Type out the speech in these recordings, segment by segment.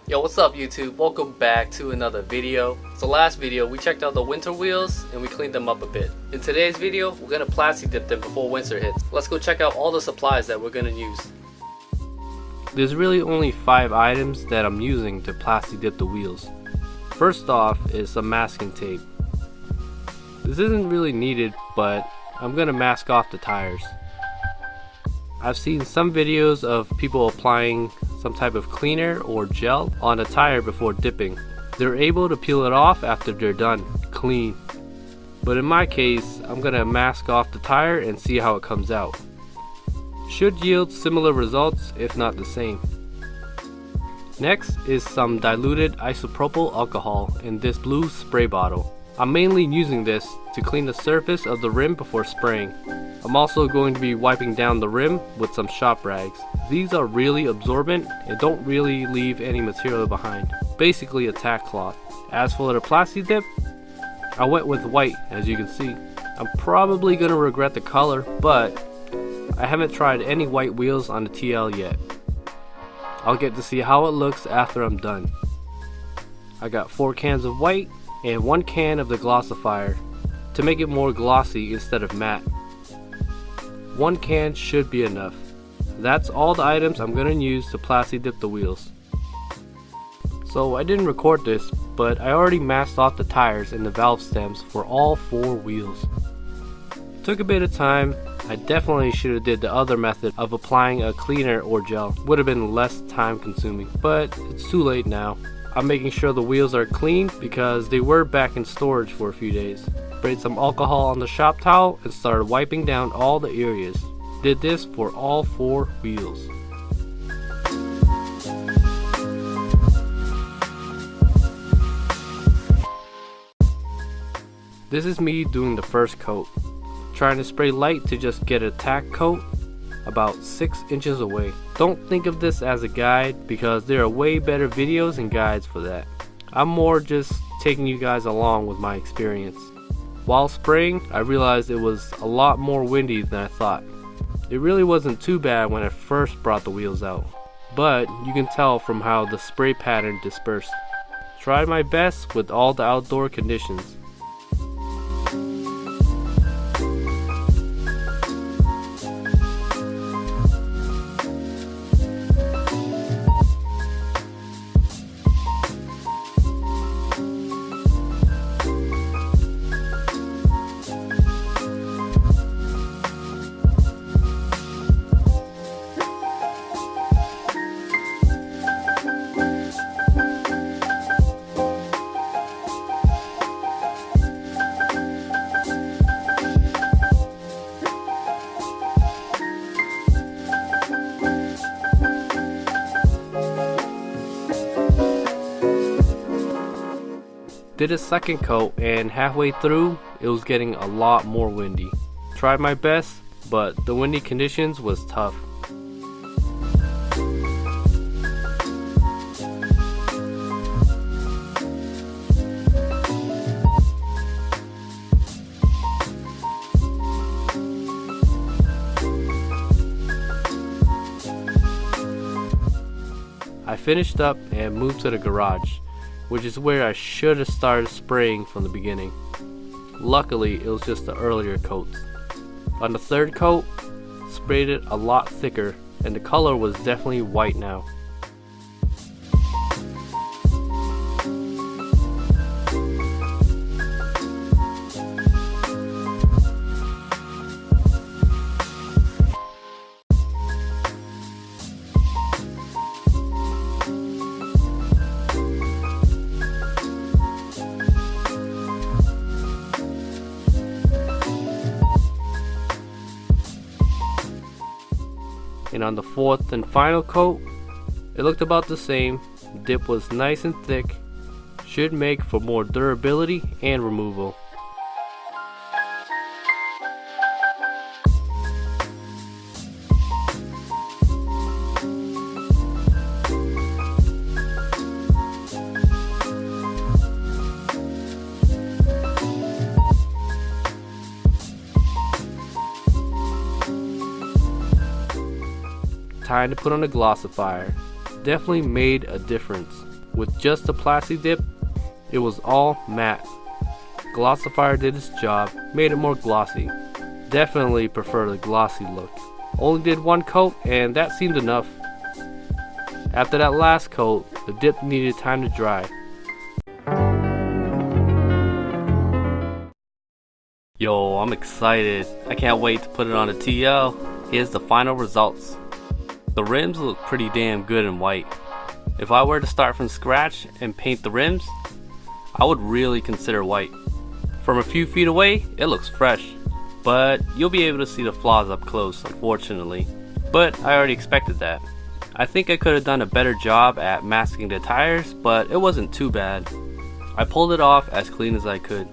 Yo, what's up YouTube? Welcome back to another video. So last video we checked out the winter wheels and we cleaned them up a bit. In today's video we're gonna plasti dip them before winter hits. Let's go check out all the supplies that we're gonna use. There's really only 5 items that I'm using to plasti dip the wheels. First off is some masking tape. This isn't really needed, but I'm gonna mask off the tires. I've seen some videos of people applying some type of cleaner or gel on a tire before dipping. They're able to peel it off after they're done clean. But in my case, I'm gonna mask off the tire and see how it comes out. Should yield similar results, if not the same. Next is some diluted isopropyl alcohol in this blue spray bottle. I'm mainly using this to clean the surface of the rim before spraying. I'm also going to be wiping down the rim with some shop rags. These are really absorbent and don't really leave any material behind. Basically a tack cloth. As for the plasti dip, I went with white, as you can see. I'm probably gonna regret the color, but I haven't tried any white wheels on the TL yet. I'll get to see how it looks after I'm done. I got 4 cans of white and 1 can of the Glossifier to make it more glossy instead of matte. 1 can should be enough. That's all the items I'm going to use to plasti dip the wheels. So I didn't record this, but I already masked off the tires and the valve stems for all 4 wheels. Took a bit of time. I definitely should have did the other method of applying a cleaner or gel. Would have been less time consuming, but it's too late now. I'm making sure the wheels are clean because they were back in storage for a few days. Sprayed some alcohol on the shop towel and started wiping down all the areas. Did this for all 4 wheels. This is me doing the first coat. Trying to spray light to just get a tack coat about 6 inches away. Don't think of this as a guide because there are way better videos and guides for that. I'm more just taking you guys along with my experience. While spraying, I realized it was a lot more windy than I thought. It really wasn't too bad when I first brought the wheels out, but you can tell from how the spray pattern dispersed. Tried my best with all the outdoor conditions. Did a second coat and halfway through it was getting a lot more windy. Tried my best, but the windy conditions was tough. I finished up and moved to the garage, which is where I should have started spraying from the beginning. Luckily, it was just the earlier coats. On the 3rd coat, sprayed it a lot thicker and the color was definitely white now. And on the 4th and final coat, it looked about the same. The dip was nice and thick, should make for more durability and removal. Time to put on a Glossifier. Definitely made a difference. With just the Plasti dip, it was all matte. Glossifier did its job, made it more glossy. Definitely prefer the glossy look. Only did one coat and that seemed enough. After that last coat, the dip needed time to dry. Yo, I'm excited. I can't wait to put it on a TL. Here's the final results. The rims look pretty damn good in white. If I were to start from scratch and paint the rims, I would really consider white. From a few feet away, it looks fresh, but you'll be able to see the flaws up close, unfortunately. But I already expected that. I think I could have done a better job at masking the tires, but it wasn't too bad. I pulled it off as clean as I could.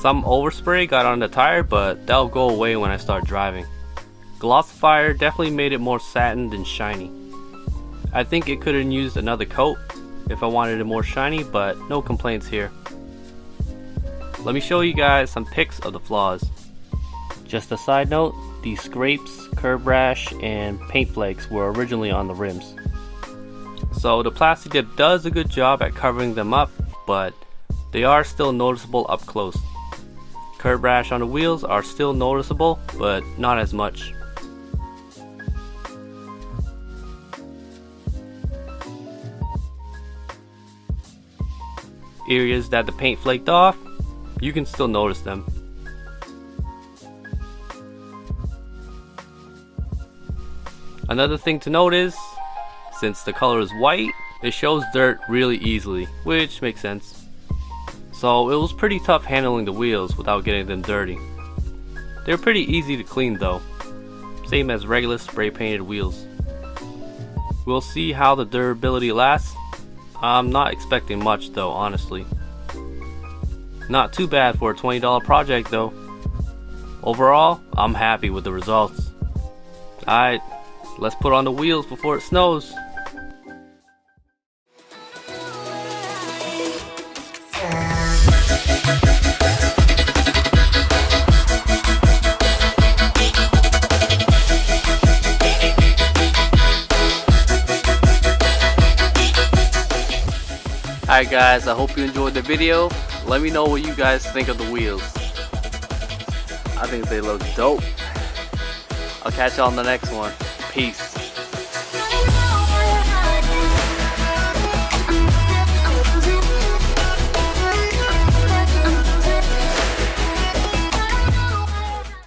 Some overspray got on the tire, but that'll go away when I start driving. Glossifier definitely made it more satined and shiny. I think it could have used another coat if I wanted it more shiny, but no complaints here. Let me show you guys some pics of the flaws. Just a side note, these scrapes, curb rash, and paint flakes were originally on the rims. So the Plasti dip does a good job at covering them up, but they are still noticeable up close. Curb rash on the wheels are still noticeable, but not as much. Areas that the paint flaked off, you can still notice them. Another thing to note is, since the color is white, it shows dirt really easily, which makes sense. So it was pretty tough handling the wheels without getting them dirty. They're pretty easy to clean though, same as regular spray painted wheels. We'll see how the durability lasts. I'm not expecting much though, honestly. Not too bad for a $20 project though. Overall, I'm happy with the results. Alright, let's put on the wheels before it snows. Alright guys, I hope you enjoyed the video. Let me know what you guys think of the wheels. I think they look dope. I'll catch y'all on the next one. Peace.